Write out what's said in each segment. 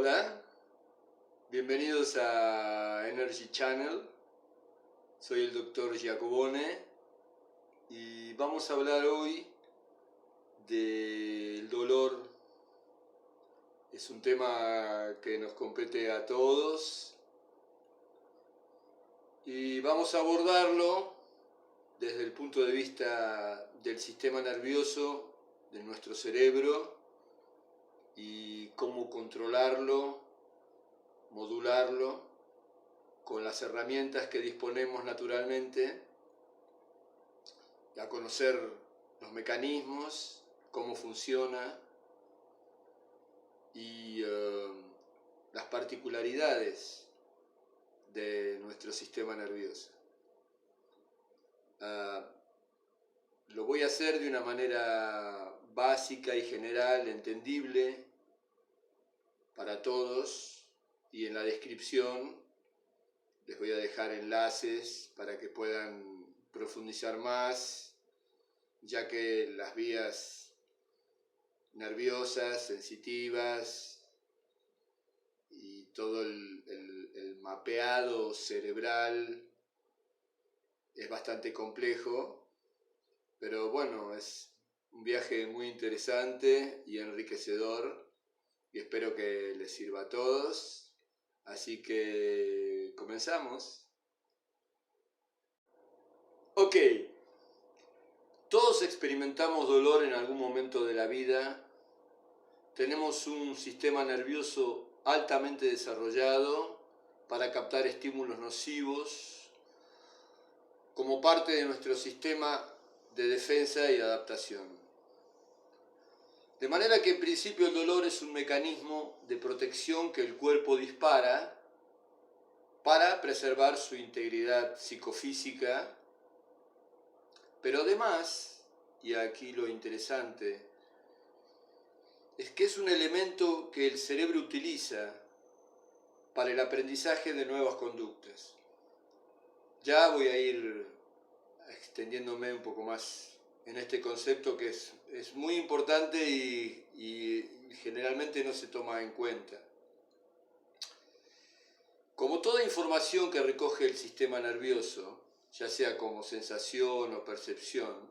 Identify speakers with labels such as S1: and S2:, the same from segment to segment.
S1: Hola, bienvenidos a Energy Channel. Soy el Dr. Giacobone y vamos a hablar hoy del dolor. Es un tema que nos compete a todos y vamos a abordarlo desde el punto de vista del sistema nervioso de nuestro cerebro y cómo controlarlo, modularlo con las herramientas que disponemos naturalmente, a conocer los mecanismos, cómo funciona y las particularidades de nuestro sistema nervioso. Lo voy a hacer de una manera básica y general, entendible para todos, y en la descripción les voy a dejar enlaces para que puedan profundizar más, ya que las vías nerviosas, sensitivas y todo el mapeado cerebral es bastante complejo, pero bueno, es un viaje muy interesante y enriquecedor y espero que les sirva a todos. Así que comenzamos. Ok, todos experimentamos dolor en algún momento de la vida. Tenemos un sistema nervioso altamente desarrollado para captar estímulos nocivos como parte de nuestro sistema de defensa y adaptación. De manera que en principio el dolor es un mecanismo de protección que el cuerpo dispara para preservar su integridad psicofísica, pero además, y aquí lo interesante, es que es un elemento que el cerebro utiliza para el aprendizaje de nuevas conductas. Ya voy a ir extendiéndome un poco más en este concepto que es muy importante y generalmente no se toma en cuenta. Como toda información que recoge el sistema nervioso, ya sea como sensación o percepción,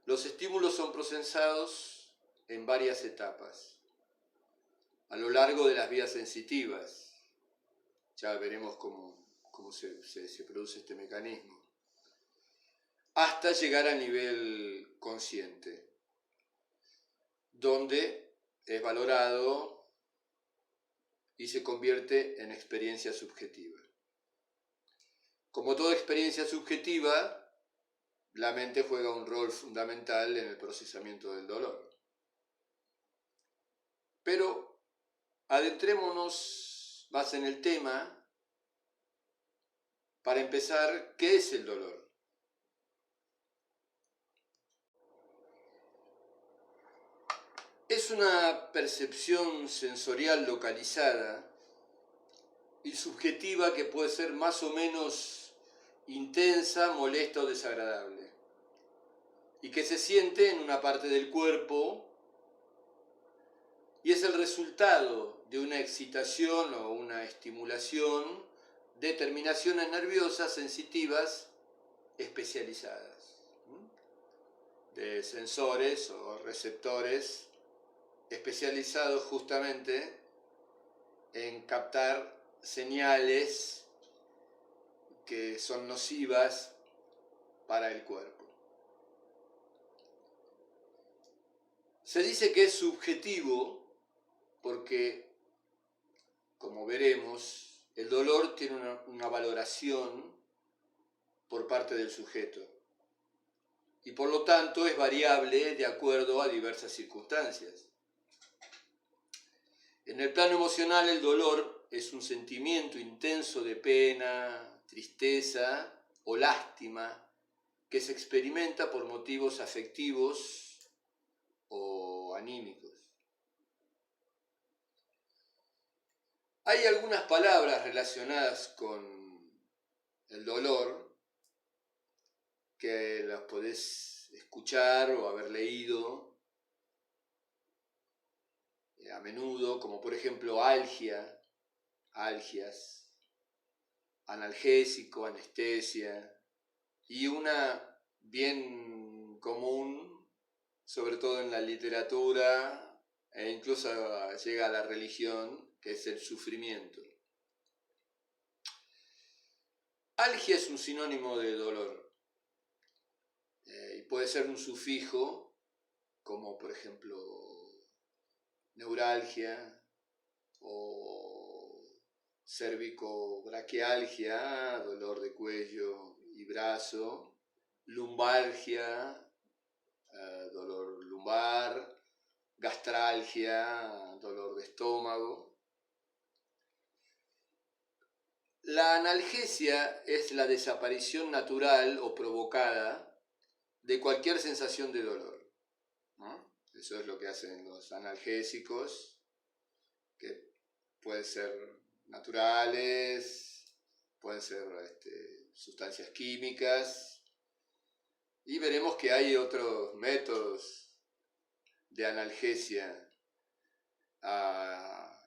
S1: los estímulos son procesados en varias etapas a lo largo de las vías sensitivas. Ya veremos cómo se produce este mecanismo, hasta llegar al nivel consciente, donde es valorado y se convierte en experiencia subjetiva. Como toda experiencia subjetiva, la mente juega un rol fundamental en el procesamiento del dolor. Pero adentrémonos más en el tema. Para empezar, ¿qué es el dolor? Es una percepción sensorial localizada y subjetiva que puede ser más o menos intensa, molesta o desagradable, y que se siente en una parte del cuerpo y es el resultado de una excitación o una estimulación de terminaciones nerviosas sensitivas especializadas, de sensores o receptores especializados justamente en captar señales que son nocivas para el cuerpo. Se dice que es subjetivo porque, como veremos, el dolor tiene una valoración por parte del sujeto y por lo tanto es variable de acuerdo a diversas circunstancias. En el plano emocional, el dolor es un sentimiento intenso de pena, tristeza o lástima que se experimenta por motivos afectivos o anímicos. Hay algunas palabras relacionadas con el dolor que las podés escuchar o haber leído a menudo, como por ejemplo algias, analgésico, anestesia, y una bien común, sobre todo en la literatura e incluso llega a la religión, que es el sufrimiento. Algia es un sinónimo de dolor y puede ser un sufijo, como por ejemplo neuralgia o cervicobraquialgia, dolor de cuello y brazo, lumbalgia, dolor lumbar, gastralgia, dolor de estómago. La analgesia es la desaparición natural o provocada de cualquier sensación de dolor, ¿no? Eso es lo que hacen los analgésicos, que pueden ser naturales, pueden ser sustancias químicas, y veremos que hay otros métodos de analgesia,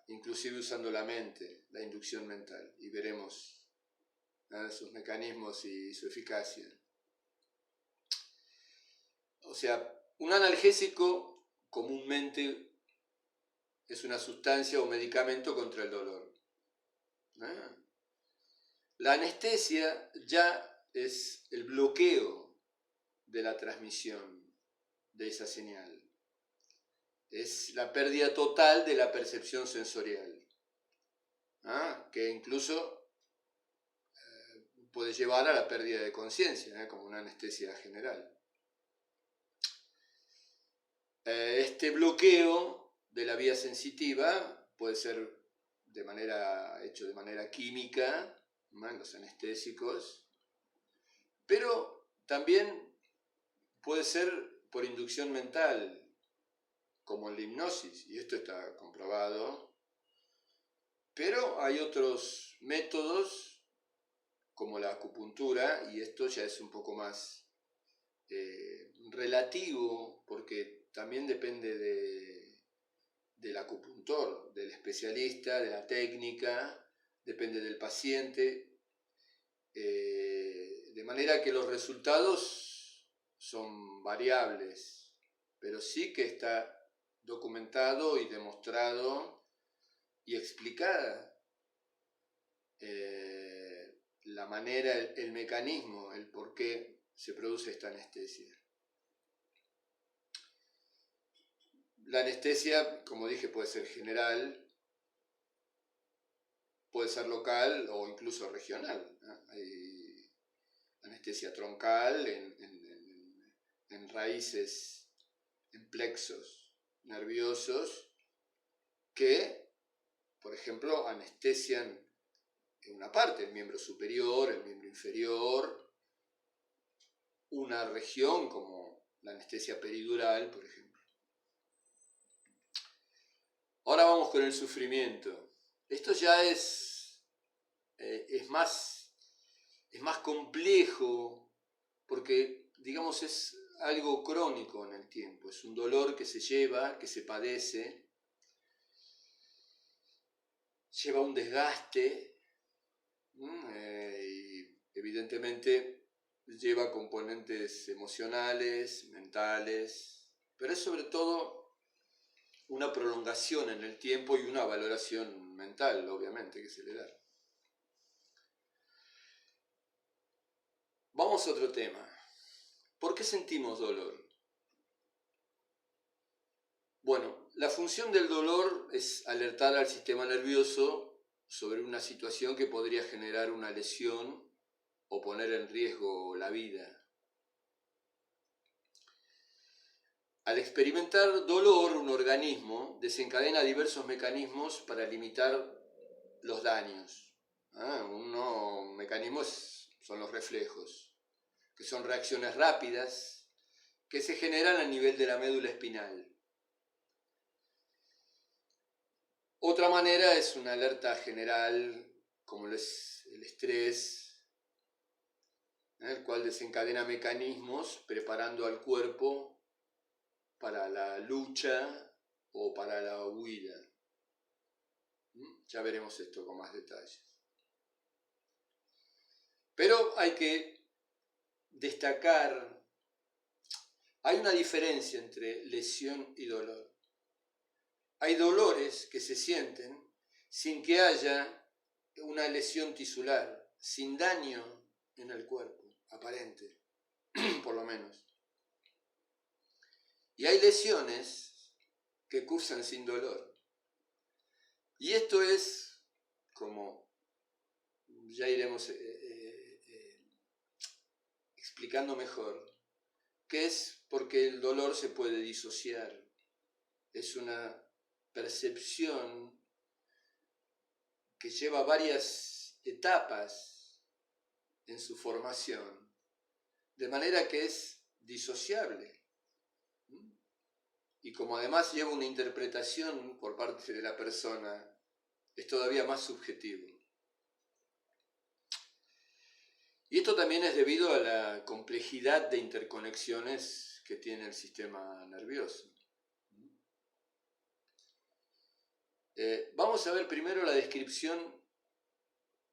S1: inclusive usando la mente, la inducción mental, y veremos sus mecanismos y su eficacia. O sea, un analgésico comúnmente es una sustancia o medicamento contra el dolor. La anestesia ya es el bloqueo de la transmisión de esa señal. Es la pérdida total de la percepción sensorial, que incluso puede llevar a la pérdida de conciencia, como una anestesia general. Este bloqueo de la vía sensitiva puede ser hecho de manera química, los anestésicos, pero también puede ser por inducción mental, como en la hipnosis, y esto está comprobado, pero hay otros métodos como la acupuntura, y esto ya es un poco más relativo, porque también depende del acupuntor, del especialista, de la técnica, depende del paciente, de manera que los resultados son variables, pero sí que está documentado y demostrado y explicada la manera, el mecanismo, el por qué se produce esta anestesia. La anestesia, como dije, puede ser general, puede ser local o incluso regional, ¿no? Hay anestesia troncal en raíces, en plexos nerviosos que, por ejemplo, anestesian en una parte, el miembro superior, el miembro inferior, una región como la anestesia peridural, por ejemplo. Ahora vamos con el sufrimiento. Esto ya es más complejo porque, digamos, es algo crónico en el tiempo. Es un dolor que se lleva, que se padece, lleva un desgaste y evidentemente lleva componentes emocionales, mentales, pero es sobre todo una prolongación en el tiempo y una valoración mental, obviamente, que se le da. Vamos a otro tema. ¿Por qué sentimos dolor? Bueno, la función del dolor es alertar al sistema nervioso sobre una situación que podría generar una lesión o poner en riesgo la vida. Al experimentar dolor, un organismo desencadena diversos mecanismos para limitar los daños. Un mecanismo son los reflejos, que son reacciones rápidas que se generan a nivel de la médula espinal. Otra manera es una alerta general, como es el estrés, el cual desencadena mecanismos preparando al cuerpo para la lucha o para la huida. Ya veremos esto con más detalles. Pero hay que destacar, hay una diferencia entre lesión y dolor. Hay dolores que se sienten sin que haya una lesión tisular, sin daño en el cuerpo, aparente, por lo menos. Y hay lesiones que cursan sin dolor. Y esto es, como ya iremos explicando mejor, que es porque el dolor se puede disociar. Es una percepción que lleva varias etapas en su formación, de manera que es disociable. Y como además lleva una interpretación por parte de la persona, es todavía más subjetivo. Y esto también es debido a la complejidad de interconexiones que tiene el sistema nervioso. Vamos a ver primero la descripción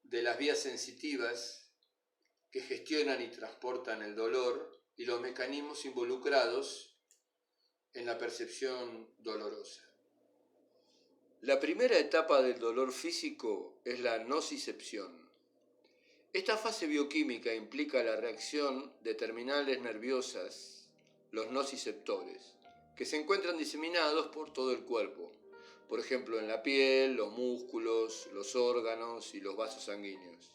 S1: de las vías sensitivas que gestionan y transportan el dolor y los mecanismos involucrados en la percepción dolorosa. La primera etapa del dolor físico es la nocicepción. Esta fase bioquímica implica la reacción de terminales nerviosas, los nociceptores, que se encuentran diseminados por todo el cuerpo, por ejemplo en la piel, los músculos, los órganos y los vasos sanguíneos.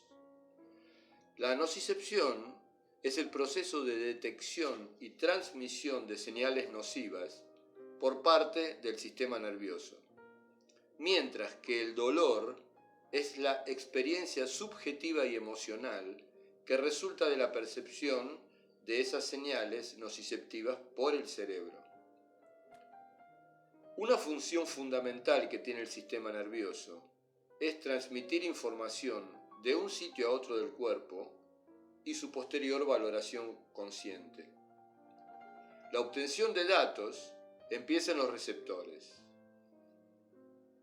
S1: La nocicepción es el proceso de detección y transmisión de señales nocivas por parte del sistema nervioso, mientras que el dolor es la experiencia subjetiva y emocional que resulta de la percepción de esas señales nociceptivas por el cerebro. Una función fundamental que tiene el sistema nervioso es transmitir información de un sitio a otro del cuerpo y su posterior valoración consciente. La obtención de datos empieza en los receptores.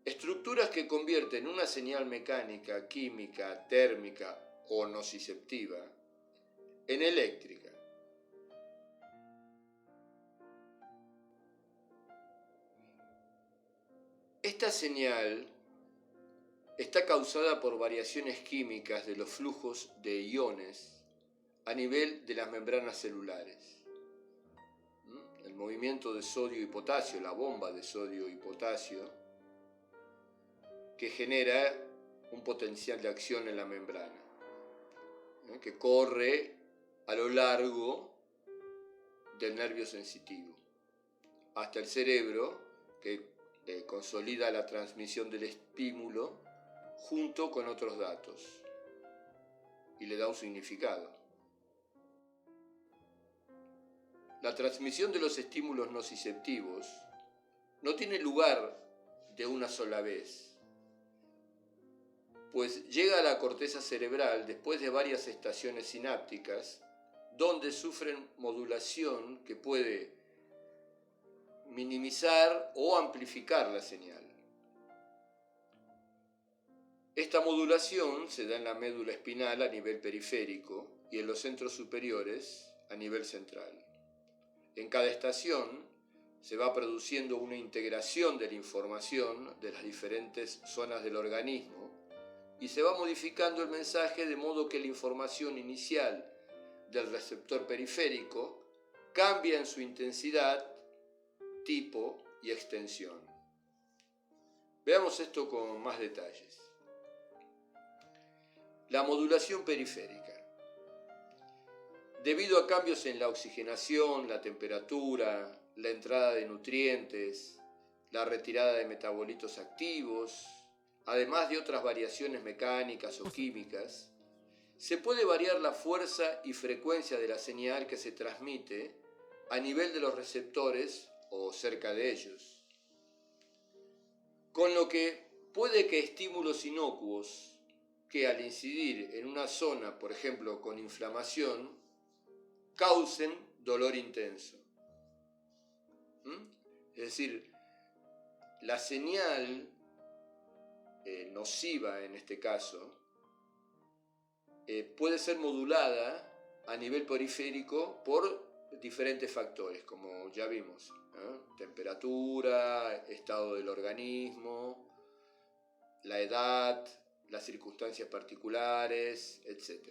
S1: Estructuras que convierten una señal mecánica, química, térmica o nociceptiva en eléctrica. Esta señal está causada por variaciones químicas de los flujos de iones a nivel de las membranas celulares. El movimiento de sodio y potasio, la bomba de sodio y potasio, que genera un potencial de acción en la membrana, que corre a lo largo del nervio sensitivo hasta el cerebro, que consolida la transmisión del estímulo junto con otros datos y le da un significado. La transmisión de los estímulos nociceptivos no tiene lugar de una sola vez, pues llega a la corteza cerebral después de varias estaciones sinápticas donde sufren modulación que puede minimizar o amplificar la señal. Esta modulación se da en la médula espinal a nivel periférico y en los centros superiores a nivel central. En cada estación se va produciendo una integración de la información de las diferentes zonas del organismo y se va modificando el mensaje de modo que la información inicial del receptor periférico cambia en su intensidad, tipo y extensión. Veamos esto con más detalles. La modulación periférica. Debido a cambios en la oxigenación, la temperatura, la entrada de nutrientes, la retirada de metabolitos activos, además de otras variaciones mecánicas o químicas, se puede variar la fuerza y frecuencia de la señal que se transmite a nivel de los receptores o cerca de ellos. Con lo que puede que estímulos inocuos que al incidir en una zona, por ejemplo con inflamación, causen dolor intenso. Es decir, la señal nociva en este caso puede ser modulada a nivel periférico por diferentes factores, como ya vimos, ¿no? Temperatura, estado del organismo, la edad, las circunstancias particulares, etc.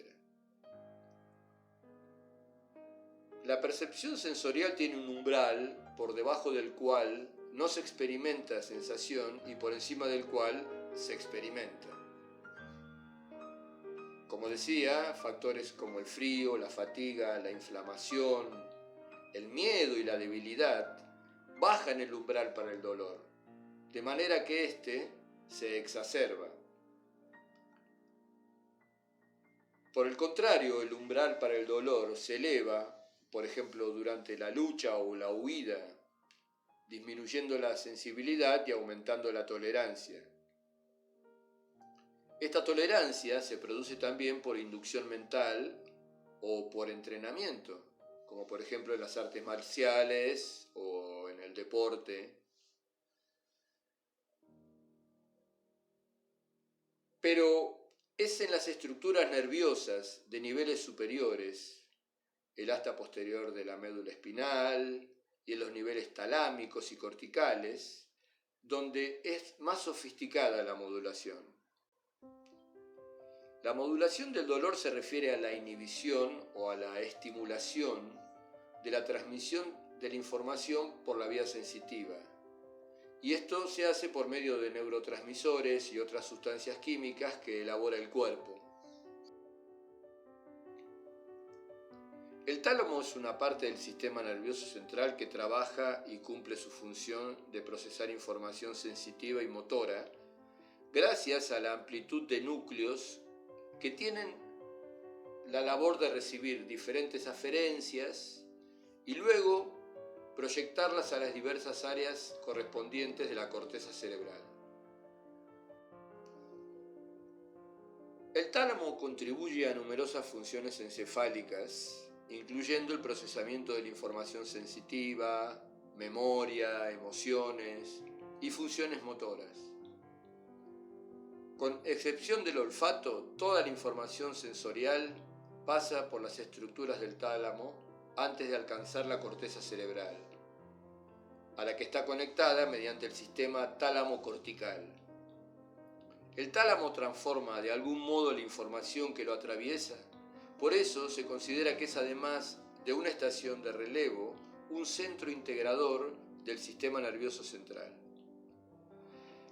S1: La percepción sensorial tiene un umbral por debajo del cual no se experimenta sensación y por encima del cual se experimenta. Como decía, factores como el frío, la fatiga, la inflamación, el miedo y la debilidad bajan el umbral para el dolor, de manera que éste se exacerba. Por el contrario, el umbral para el dolor se eleva, por ejemplo, durante la lucha o la huida, disminuyendo la sensibilidad y aumentando la tolerancia. Esta tolerancia se produce también por inducción mental o por entrenamiento, como por ejemplo en las artes marciales o en el deporte. Pero es en las estructuras nerviosas de niveles superiores, el asta posterior de la médula espinal y en los niveles talámicos y corticales, donde es más sofisticada la modulación. La modulación del dolor se refiere a la inhibición o a la estimulación de la transmisión de la información por la vía sensitiva. Y esto se hace por medio de neurotransmisores y otras sustancias químicas que elabora el cuerpo. El tálamo es una parte del sistema nervioso central que trabaja y cumple su función de procesar información sensitiva y motora gracias a la amplitud de núcleos que tienen la labor de recibir diferentes aferencias y luego proyectarlas a las diversas áreas correspondientes de la corteza cerebral. El tálamo contribuye a numerosas funciones encefálicas, incluyendo el procesamiento de la información sensitiva, memoria, emociones y funciones motoras. Con excepción del olfato, toda la información sensorial pasa por las estructuras del tálamo antes de alcanzar la corteza cerebral, a la que está conectada mediante el sistema tálamo-cortical. El tálamo transforma de algún modo la información que lo atraviesa, por eso se considera que es además de una estación de relevo, un centro integrador del sistema nervioso central.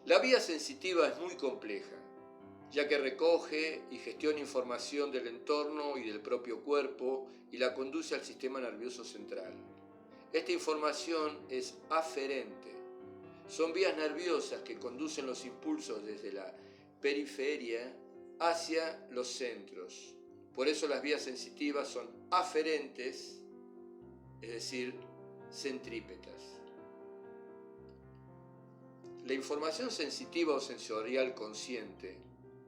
S1: La vía sensitiva es muy compleja, ya que recoge y gestiona información del entorno y del propio cuerpo y la conduce al sistema nervioso central. Esta información es aferente. Son vías nerviosas que conducen los impulsos desde la periferia hacia los centros. Por eso las vías sensitivas son aferentes, es decir, centrípetas. La información sensitiva o sensorial consciente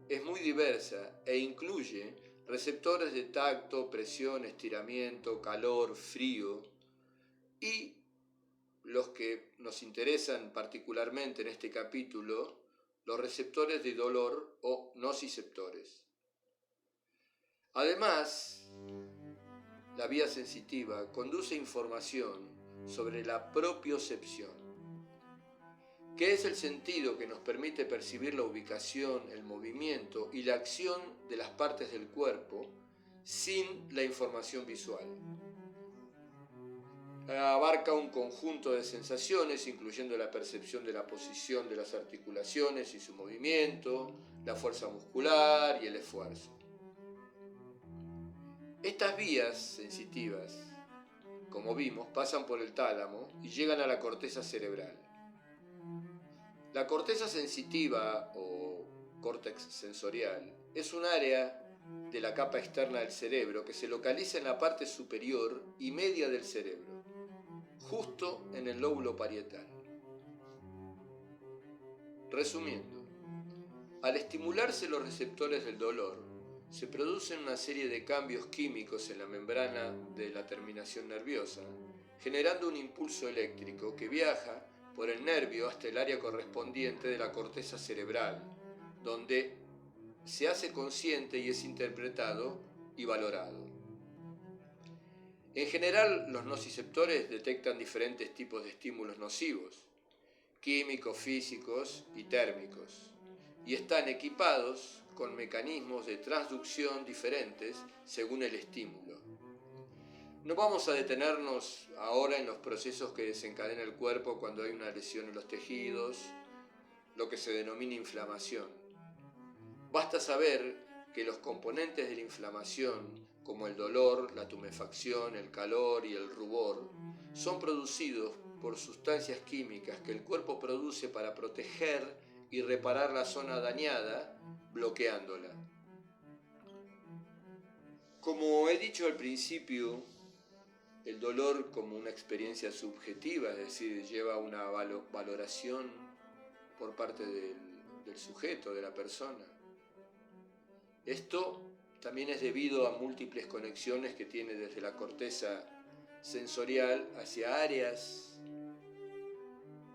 S1: es muy diversa e incluye receptores de tacto, presión, estiramiento, calor, frío y los que nos interesan particularmente en este capítulo, los receptores de dolor o nociceptores. Además, la vía sensitiva conduce información sobre la propiocepción, que es el sentido que nos permite percibir la ubicación, el movimiento y la acción de las partes del cuerpo sin la información visual. Abarca un conjunto de sensaciones, incluyendo la percepción de la posición de las articulaciones y su movimiento, la fuerza muscular y el esfuerzo. Estas vías sensitivas, como vimos, pasan por el tálamo y llegan a la corteza cerebral. La corteza sensitiva o córtex sensorial es un área de la capa externa del cerebro que se localiza en la parte superior y media del cerebro, justo en el lóbulo parietal. Resumiendo, al estimularse los receptores del dolor, se producen una serie de cambios químicos en la membrana de la terminación nerviosa, generando un impulso eléctrico que viaja por el nervio hasta el área correspondiente de la corteza cerebral, donde se hace consciente y es interpretado y valorado. En general, los nociceptores detectan diferentes tipos de estímulos nocivos, químicos, físicos y térmicos, y están equipados con mecanismos de transducción diferentes según el estímulo. No vamos a detenernos ahora en los procesos que desencadena el cuerpo cuando hay una lesión en los tejidos, lo que se denomina inflamación. Basta saber que los componentes de la inflamación, como el dolor, la tumefacción, el calor y el rubor, son producidos por sustancias químicas que el cuerpo produce para proteger y reparar la zona dañada, bloqueándola. Como he dicho al principio, el dolor como una experiencia subjetiva, es decir, lleva una valoración por parte del sujeto, de la persona. Esto también es debido a múltiples conexiones que tiene desde la corteza sensorial hacia áreas,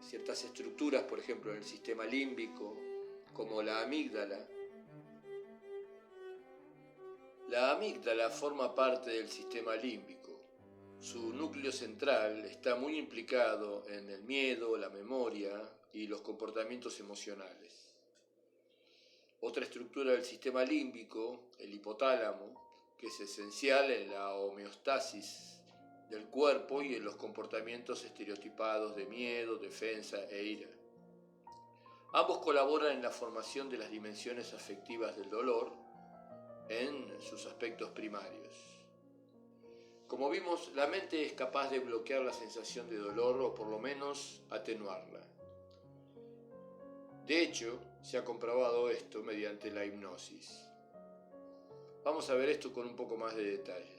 S1: ciertas estructuras, por ejemplo, en el sistema límbico, como la amígdala. La amígdala forma parte del sistema límbico. Su núcleo central está muy implicado en el miedo, la memoria y los comportamientos emocionales. Otra estructura del sistema límbico, el hipotálamo, que es esencial en la homeostasis del cuerpo y en los comportamientos estereotipados de miedo, defensa e ira. Ambos colaboran en la formación de las dimensiones afectivas del dolor en sus aspectos primarios. Como vimos, la mente es capaz de bloquear la sensación de dolor o por lo menos atenuarla. De hecho, se ha comprobado esto mediante la hipnosis. Vamos a ver esto con un poco más de detalles.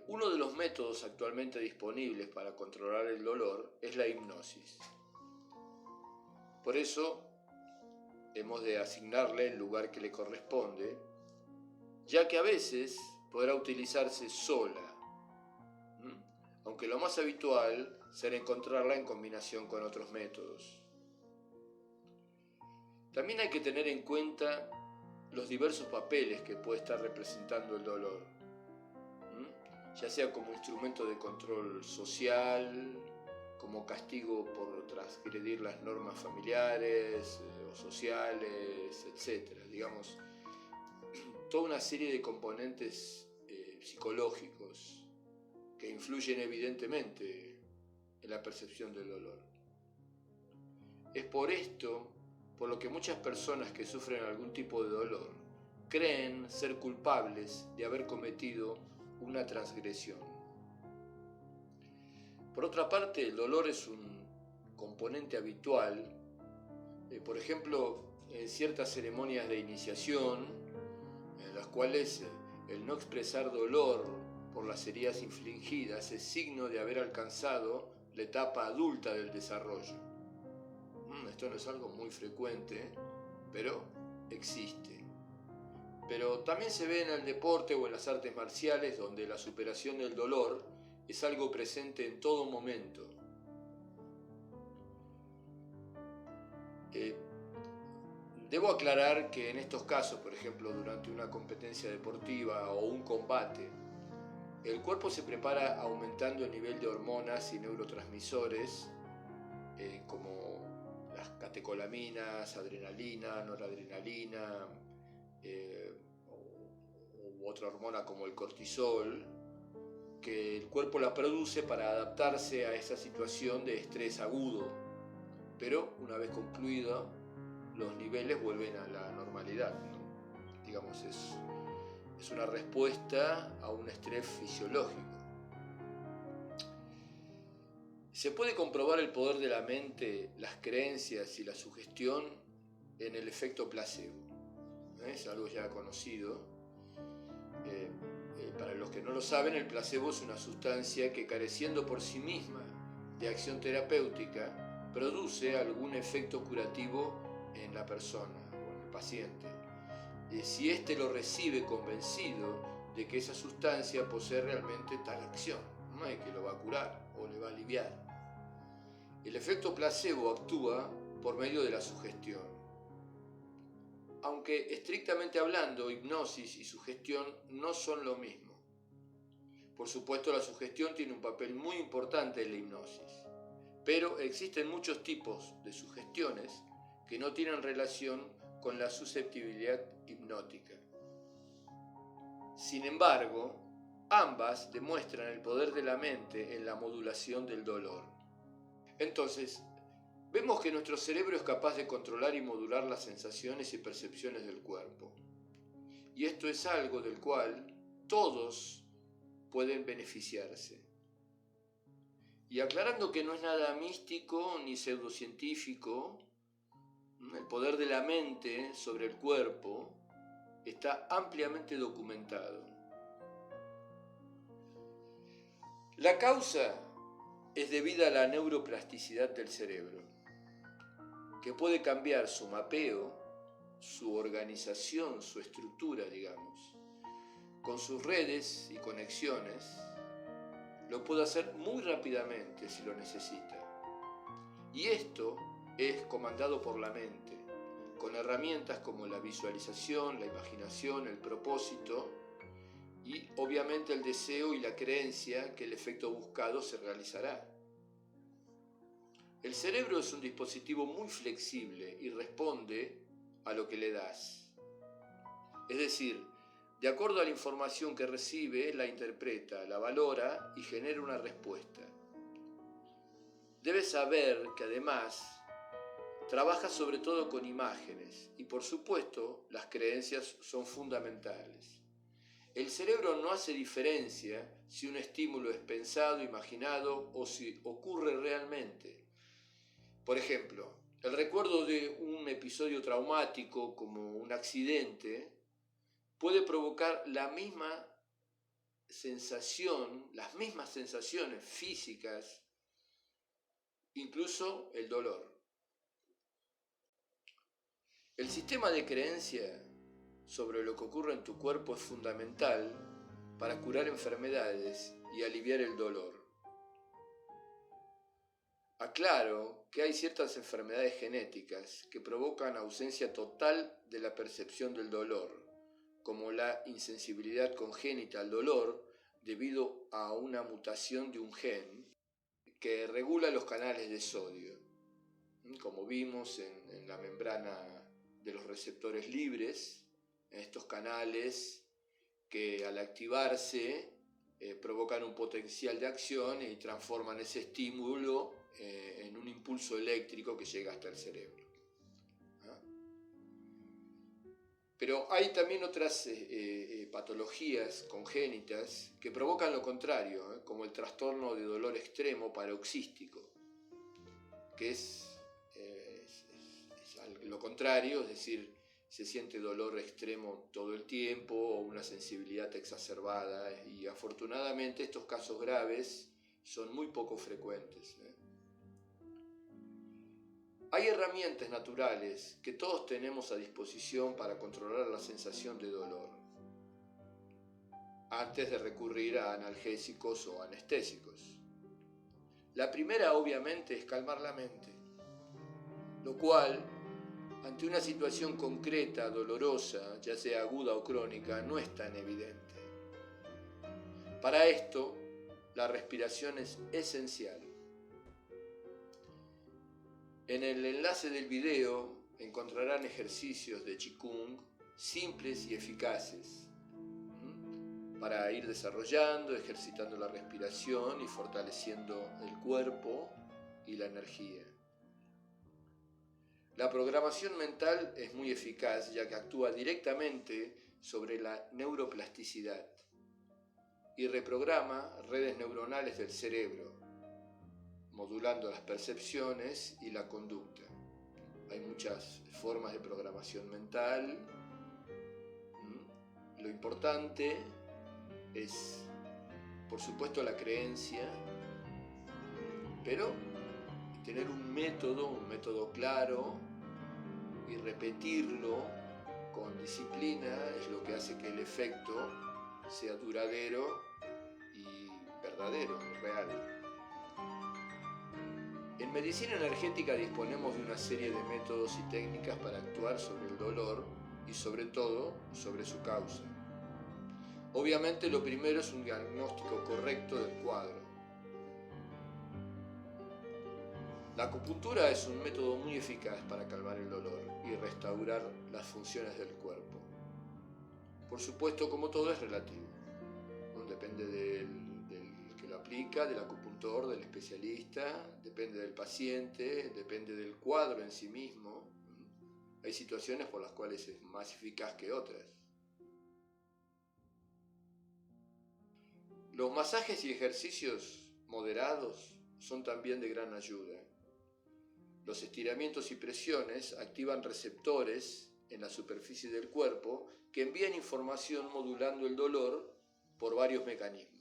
S1: Uno de los métodos actualmente disponibles para controlar el dolor es la hipnosis. Por eso, hemos de asignarle el lugar que le corresponde, ya que a veces podrá utilizarse sola, aunque lo más habitual será encontrarla en combinación con otros métodos. También hay que tener en cuenta los diversos papeles que puede estar representando el dolor, ya sea como instrumento de control social, como castigo por transgredir las normas familiares o sociales, etc. Digamos, toda una serie de componentes psicológicos que influyen evidentemente en la percepción del dolor. Es por esto por lo que muchas personas que sufren algún tipo de dolor creen ser culpables de haber cometido una transgresión. Por otra parte, el dolor es un componente habitual, por ejemplo, en ciertas ceremonias de iniciación, en las cuales el no expresar dolor por las heridas infligidas es signo de haber alcanzado la etapa adulta del desarrollo. Esto no es algo muy frecuente, pero existe. Pero también se ve en el deporte o en las artes marciales, donde la superación del dolor es algo presente en todo momento. Debo aclarar que en estos casos, por ejemplo, durante una competencia deportiva o un combate, el cuerpo se prepara aumentando el nivel de hormonas y neurotransmisores, como las catecolaminas, adrenalina, noradrenalina, u otra hormona como el cortisol, que el cuerpo la produce para adaptarse a esa situación de estrés agudo, pero una vez concluido, los niveles vuelven a la normalidad, ¿no? Digamos, es una respuesta a un estrés fisiológico. Se puede comprobar el poder de la mente, las creencias y la sugestión en el efecto placebo. Es algo ya conocido. Para los que no lo saben, el placebo es una sustancia que, careciendo por sí misma de acción terapéutica, produce algún efecto curativo en la persona o en el paciente, si éste lo recibe convencido de que esa sustancia posee realmente tal acción, no es que lo va a curar o le va a aliviar. El efecto placebo actúa por medio de la sugestión. Aunque estrictamente hablando, hipnosis y sugestión no son lo mismo. Por supuesto, la sugestión tiene un papel muy importante en la hipnosis, pero existen muchos tipos de sugestiones que no tienen relación con la susceptibilidad hipnótica. Sin embargo, ambas demuestran el poder de la mente en la modulación del dolor. Entonces, vemos que nuestro cerebro es capaz de controlar y modular las sensaciones y percepciones del cuerpo. Y esto es algo del cual todos pueden beneficiarse. Y aclarando que no es nada místico ni pseudocientífico, el poder de la mente sobre el cuerpo está ampliamente documentado. La causa es debida a la neuroplasticidad del cerebro, que puede cambiar su mapeo, su organización, su estructura, digamos, con sus redes y conexiones. Lo puede hacer muy rápidamente si lo necesita. Y esto es comandado por la mente, con herramientas como la visualización, la imaginación, el propósito y obviamente el deseo y la creencia que el efecto buscado se realizará. El cerebro es un dispositivo muy flexible y responde a lo que le das. Es decir, de acuerdo a la información que recibe, la interpreta, la valora y genera una respuesta. Debes saber que además trabaja sobre todo con imágenes y por supuesto las creencias son fundamentales. El cerebro no hace diferencia si un estímulo es pensado, imaginado o si ocurre realmente. Por ejemplo, el recuerdo de un episodio traumático como un accidente puede provocar la misma sensación, las mismas sensaciones físicas, incluso el dolor. El sistema de creencia sobre lo que ocurre en tu cuerpo es fundamental para curar enfermedades y aliviar el dolor. Aclaro que hay ciertas enfermedades genéticas que provocan ausencia total de la percepción del dolor, como la insensibilidad congénita al dolor debido a una mutación de un gen que regula los canales de sodio, como vimos en la membrana de los receptores libres, en estos canales que al activarse provocan un potencial de acción y transforman ese estímulo en un impulso eléctrico que llega hasta el cerebro. Pero hay también otras patologías congénitas que provocan lo contrario, como el trastorno de dolor extremo paroxístico, que es lo contrario, es decir, se siente dolor extremo todo el tiempo o una sensibilidad exacerbada, y afortunadamente estos casos graves son muy poco frecuentes. Hay herramientas naturales que todos tenemos a disposición para controlar la sensación de dolor, antes de recurrir a analgésicos o anestésicos. La primera, obviamente, es calmar la mente, lo cual, ante una situación concreta, dolorosa, ya sea aguda o crónica, no es tan evidente. Para esto, la respiración es esencial. En el enlace del video encontrarán ejercicios de Qigong simples y eficaces para ir desarrollando, ejercitando la respiración y fortaleciendo el cuerpo y la energía. La programación mental es muy eficaz, ya que actúa directamente sobre la neuroplasticidad y reprograma redes neuronales del cerebro, modulando las percepciones y la conducta. Hay muchas formas de programación mental. Lo importante es, por supuesto, la creencia, pero tener un método claro y repetirlo con disciplina es lo que hace que el efecto sea duradero y verdadero, real. En medicina energética disponemos de una serie de métodos y técnicas para actuar sobre el dolor y sobre todo sobre su causa. Obviamente lo primero es un diagnóstico correcto del cuadro. La acupuntura es un método muy eficaz para calmar el dolor y restaurar las funciones del cuerpo. Por supuesto, como todo es relativo, ¿no? Depende del que lo aplica, del acupuntor, del especialista, depende del paciente, depende del cuadro en sí mismo. Hay situaciones por las cuales es más eficaz que otras. Los masajes y ejercicios moderados son también de gran ayuda. Los estiramientos y presiones activan receptores en la superficie del cuerpo que envían información modulando el dolor por varios mecanismos.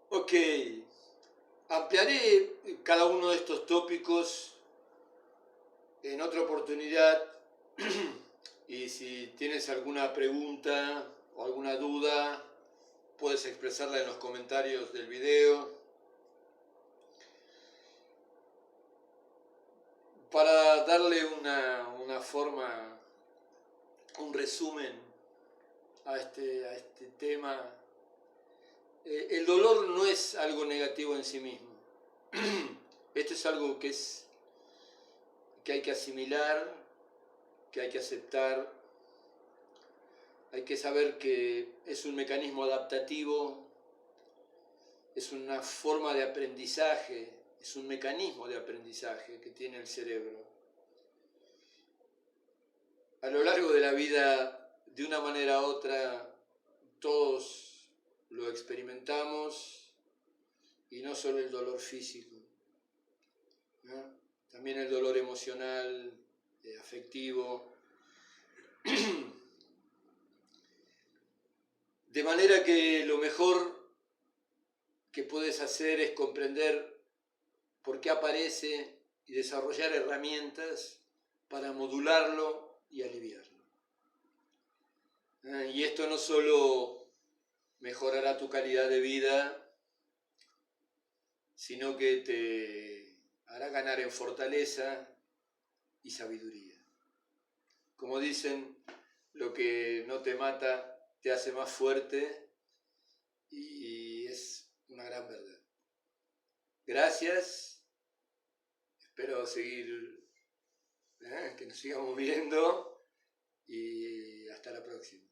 S1: Ok, ampliaré cada uno de estos tópicos en otra oportunidad y si tienes alguna pregunta o alguna duda, puedes expresarla en los comentarios del video. Para darle una forma, un resumen a este tema, el dolor no es algo negativo en sí mismo. Esto es algo que hay que asimilar, que hay que aceptar. Hay que saber que es un mecanismo adaptativo, es una forma de aprendizaje, es un mecanismo de aprendizaje que tiene el cerebro. A lo largo de la vida, de una manera u otra, todos lo experimentamos, y no solo el dolor físico, ¿no? También el dolor emocional, afectivo. De manera que lo mejor que puedes hacer es comprender por qué aparece y desarrollar herramientas para modularlo y aliviarlo. Y esto no solo mejorará tu calidad de vida, sino que te hará ganar en fortaleza y sabiduría. Como dicen, lo que no te mata te hace más fuerte, y es una gran verdad. Gracias, espero seguir, que nos sigamos viendo, y hasta la próxima.